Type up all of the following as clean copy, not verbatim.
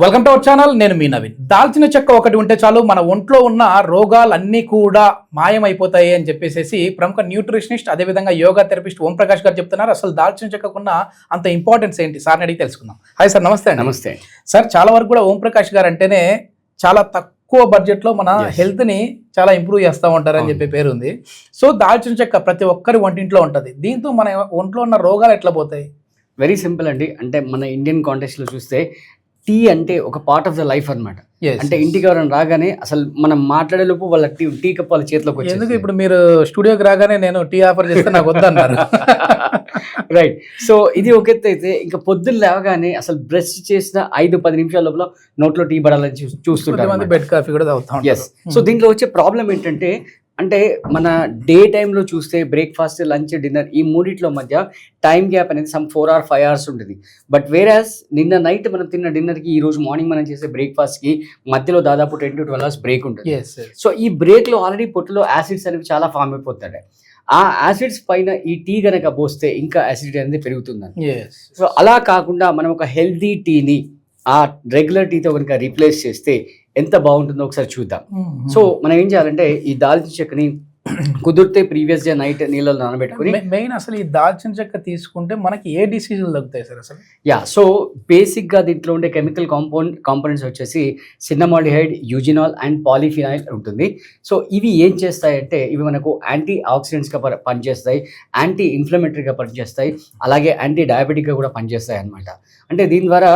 Welcome to our channel. నేను మీ నవీన్. దాల్చిన చెక్క ఒకటి ఉంటే చాలు మన ఒంట్లో ఉన్న రోగాలన్నీ కూడా మాయమైపోతాయి అని చెప్పేసి ప్రముఖ న్యూట్రిషనిస్ట్ అదేవిధంగా యోగా థెరపిస్ట్ ఓం ప్రకాష్ గారు చెప్తున్నారు. అసలు దాల్చిన చెక్కకున్న అంత ఇంపార్టెన్స్ ఏంటి సార్ని అడిగి తెలుసుకుందాం. హాయ్ సార్, నమస్తే అండి. నమస్తే సార్. చాలా వరకు కూడా ఓం ప్రకాష్ గారు అంటేనే చాలా తక్కువ బడ్జెట్లో మన హెల్త్ని చాలా ఇంప్రూవ్ చేస్తూ ఉంటారని చెప్పే పేరు ఉంది. సో దాల్చిన చెక్క ప్రతి ఒక్కరి వంటింట్లో ఉంటుంది. దీంతో మన ఒంట్లో ఉన్న రోగాలు ఎట్లా పోతాయి? వెరీ సింపుల్ అండి. అంటే మన ఇండియన్ కాంటెక్స్ట్లో చూస్తే టీ అంటే ఒక పార్ట్ ఆఫ్ ద లైఫ్ అనమాట. అంటే ఇంటికి ఎవరైనా రాగానే అసలు మనం మాట్లాడేలోపు వాళ్ళ టీ కప్ వాళ్ళ చేతిలోకి వచ్చి, ఎందుకు ఇప్పుడు మీరు స్టూడియోకి రాగానే నేను టీ ఆఫర్ చేస్తే నాకు వద్దన్నారు. రైట్. సో ఇది ఒక ఎత్తు అయితే, ఇంకా పొద్దున్న లేవగానే అసలు బ్రష్ చేసిన 5-10 నిమిషాల లోపల నోట్లో టీ పడాలని చూస్తుంటారు. బెడ్ కాఫీ కూడా తాగుతాం. ఎస్. సో దీంట్లో వచ్చే ప్రాబ్లం ఏంటంటే, అంటే మన డే టైంలో చూస్తే బ్రేక్ఫాస్ట్, లంచ్, డిన్నర్ ఈ మూడిట్లో మధ్య టైం గ్యాప్ అనేది సమ్ 4 or 5 hours ఉంటుంది. బట్ వేరాస్ నిన్న నైట్ మనం తిన్న డిన్నర్కి ఈ రోజు మార్నింగ్ మనం చేసే బ్రేక్ఫాస్ట్కి మధ్యలో దాదాపు 10 to 12 hours బ్రేక్ ఉంటుంది. సో ఈ బ్రేక్లో ఆల్రెడీ పొట్టులో యాసిడ్స్ అనేవి చాలా ఫామ్ అయిపోతాయి. ఆ యాసిడ్స్ పైన ఈ టీ కనుక పోస్తే ఇంకా యాసిడిటీ అనేది పెరుగుతుందని. సో అలా కాకుండా మనం ఒక హెల్దీ టీని ఆ రెగ్యులర్ టీతో కనుక రీప్లేస్ చేస్తే ఎంత బాగుంటుందో ఒకసారి చూద్దాం. సో మనం ఏం చేయాలంటే, ఈ దాల్చిన చెక్కని కుదిరితే ప్రీవియస్ డే నైట్ నీళ్ళలో నానబెట్టుకుని, మెయిన్ అసలు ఈ దాల్చిన చెక్క తీసుకుంటే మనకి ఏ డిసీజులు తగ్గుతాయి సార్ అసలు? సో బేసిక్గా దీంట్లో ఉండే కెమికల్ కాంపోనెంట్స్ వచ్చేసి సిన్నమాల్డిహైడ్, యూజినాల్ అండ్ పాలిఫినాయిల్ ఉంటుంది. సో ఇవి ఏం చేస్తాయంటే, ఇవి మనకు యాంటీ ఆక్సిడెంట్స్గా పనిచేస్తాయి, యాంటీ ఇన్ఫ్లమేటరీగా పనిచేస్తాయి, అలాగే యాంటీ డయాబెటిక్గా కూడా పనిచేస్తాయి అన్నమాట. అంటే దీని ద్వారా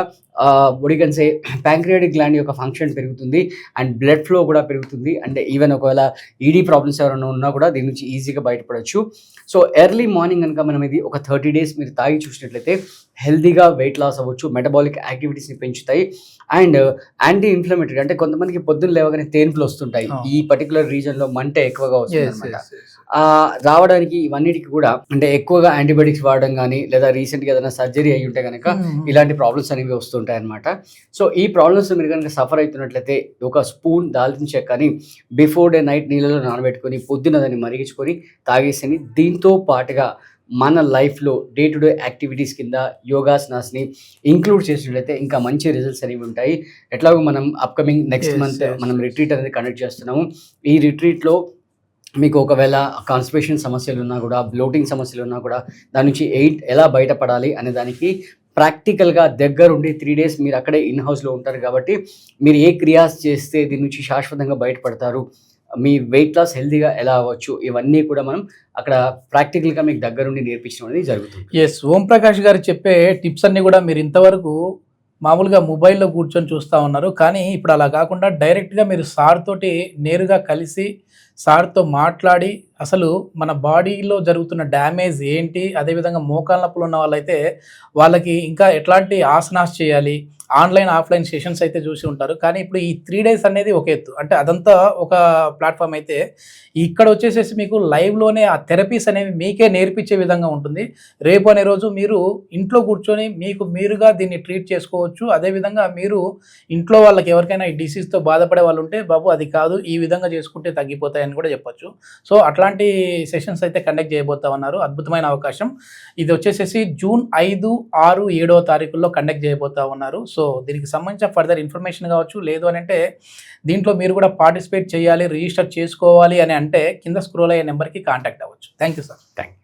ఒడిగన్సే ప్యాంక్రియాటిక్ గ్లాండ్ యొక్క ఫంక్షన్ పెరుగుతుంది అండ్ బ్లడ్ ఫ్లో కూడా పెరుగుతుంది. అంటే ఈవెన్ ఒకవేళ ఈడీ ప్రాబ్లమ్స్ ఎవరైనా ఉన్నా కూడా దీని నుంచి ఈజీగా బయటపడవచ్చు. సో ఎర్లీ మార్నింగ్ కనుక మనం ఇది ఒక 30 days మీరు తాగి చూసినట్లయితే హెల్దీగా వెయిట్ లాస్ అవ్వచ్చు, మెటబాలిక్ యాక్టివిటీస్ని పెంచుతాయి అండ్ యాంటీ ఇన్ఫ్లమేటరీ. అంటే కొంతమందికి పొద్దున్న లేవగానే తేన్పులు వస్తుంటాయి, ఈ పర్టికులర్ రీజన్లో మంట ఎక్కువగా వస్తుంది అనమాట. రావడానికి ఇవన్నిటికి కూడా అంటే ఎక్కువగా యాంటీబయాటిక్స్ వాడడం కానీ, లేదా రీసెంట్గా ఏదైనా సర్జరీ అయ్యి ఉంటే కనుక ఇలాంటి ప్రాబ్లమ్స్ అనేవి వస్తుంటాయి అనమాట. సో ఈ ప్రాబ్లమ్స్ మీరు కనుక సఫర్ అవుతున్నట్లయితే ఒక స్పూన్ దాల్చిన చెక్కని బిఫోర్ డే నైట్ నీళ్ళలో నానబెట్టుకొని పొద్దున్న దాన్ని మరిగించుకొని తాగేసి, దీంతో పాటుగా మన లైఫ్లో డే టు డే యాక్టివిటీస్ కింద యోగాసనాస్ని ఇంక్లూడ్ చేసినట్లయితే ఇంకా మంచి రిజల్ట్స్ అనేవి ఉంటాయి. ఎట్లాగో మనం అప్కమింగ్ నెక్స్ట్ మంత్ మనం రిట్రీట్ అనేది కండక్ట్ చేస్తున్నాము. ఈ రిట్రీట్లో మీకు ఒకవేళ కాన్స్టిపేషన్ సమస్యలు ఉన్నా కూడా, బ్లోటింగ్ సమస్యలు ఉన్నా కూడా, దాని నుంచి ఎలా బయటపడాలి అనే దానికి ప్రాక్టికల్గా దగ్గరుండి 3 days మీరు అక్కడే ఇన్ హౌస్లో ఉంటారు కాబట్టి మీరు ఏ క్రియాస్ చేస్తే దీని నుంచి శాశ్వతంగా బయటపడతారు, మీ వెయిట్ లాస్ హెల్తీగా ఎలా అవ్వచ్చు, ఇవన్నీ కూడా మనం అక్కడ ప్రాక్టికల్గా మీకు దగ్గరుండి నేర్పించడం అనేది జరుగుతుంది. ఎస్, ఓం ప్రకాష్ గారు చెప్పే టిప్స్ అన్నీ కూడా మీరు ఇంతవరకు మామూలుగా మొబైల్లో కూర్చొని చూస్తూ ఉన్నారు. కానీ ఇప్పుడు అలా కాకుండా డైరెక్ట్గా మీరు సార్ తోటి నేరుగా కలిసి సార్తో మాట్లాడి అసలు మన బాడీలో జరుగుతున్న డ్యామేజ్ ఏంటి, అదేవిధంగా మోకాళ్ళ నొప్పులు ఉన్న వాళ్ళైతే వాళ్ళకి ఇంకా ఎట్లాంటి ఆసనాస్ చేయాలి, ఆన్లైన్ ఆఫ్లైన్ సెషన్స్ అయితే చూసి ఉంటారు. కానీ ఇప్పుడు ఈ 3 days అనేది ఒక ఎత్తు, అంటే అదంతా ఒక ప్లాట్ఫామ్ అయితే ఇక్కడ వచ్చేసేసి మీకు లైవ్లోనే ఆ థెరపీస్ అనేవి మీకే నేర్పించే విధంగా ఉంటుంది. రేపు అనే రోజు మీరు ఇంట్లో కూర్చొని మీకు మీరుగా దీన్ని ట్రీట్ చేసుకోవచ్చు. అదేవిధంగా మీరు ఇంట్లో వాళ్ళకి ఎవరికైనా ఈ డిసీజ్తో బాధపడే వాళ్ళు ఉంటే, బాబు అది కాదు ఈ విధంగా చేసుకుంటే తగ్గిపోతాయని కూడా చెప్పొచ్చు. సో అట్లాంటి సెషన్స్ అయితే కండక్ట్ చేయబోతా ఉన్నారు. అద్భుతమైన అవకాశం. ఇది వచ్చేసేసి జూన్ 5, 6, 7వ తారీఖుల్లో కండక్ట్ చేయబోతా ఉన్నారు. సో దీనికి సంబంధించిన ఫర్దర్ ఇన్ఫర్మేషన్ కావచ్చు, లేదు అని అంటే దీంట్లో మీరు కూడా పార్టిసిపేట్ చేయాలి, రిజిస్టర్ చేసుకోవాలి అని అంటే కింద స్క్రోల్ అయ్యే నెంబర్కి కాంటాక్ట్ అవ్వచ్చు. Thank you sir. Thank you.